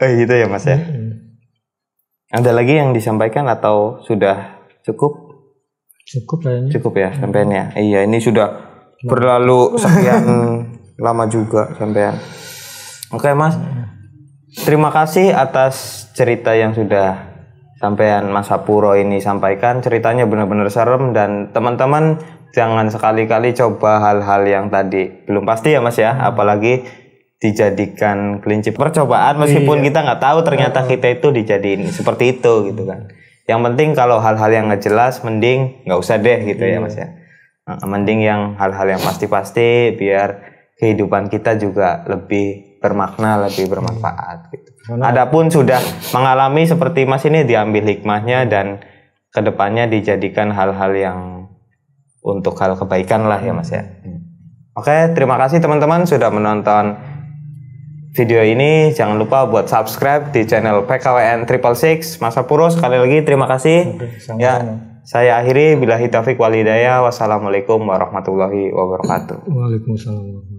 Gitu ya Mas ya. Ada lagi yang disampaikan atau sudah cukup? Cukup kayaknya. Cukup ya sampainya. Iya, ini sudah berlalu sekian lama juga sampean. Oke Mas, terima kasih atas cerita yang sudah sampean Mas Sapuro ini sampaikan. Ceritanya benar-benar serem dan teman-teman jangan sekali-kali coba hal-hal yang tadi belum pasti ya Mas ya. Apalagi dijadikan kelinci percobaan meskipun kita nggak tahu ternyata kita itu dijadiin seperti itu gitu kan. Yang penting kalau hal-hal yang nggak jelas mending nggak usah deh gitu ya Mas ya. Mending yang hal-hal yang pasti-pasti biar kehidupan kita juga lebih bermakna, lebih bermanfaat gitu. Adapun sudah mengalami seperti Mas ini diambil hikmahnya dan kedepannya dijadikan hal-hal yang untuk hal kebaikan lah ya Mas ya. Oke, terima kasih teman-teman sudah menonton video ini. Jangan lupa buat subscribe di channel PKWN 666. Mas Sapuro sekali lagi terima kasih. Ya, saya akhiri billahi taufiq wal hidayah. Wassalamualaikum warahmatullahi wabarakatuh. Waalaikumsalam.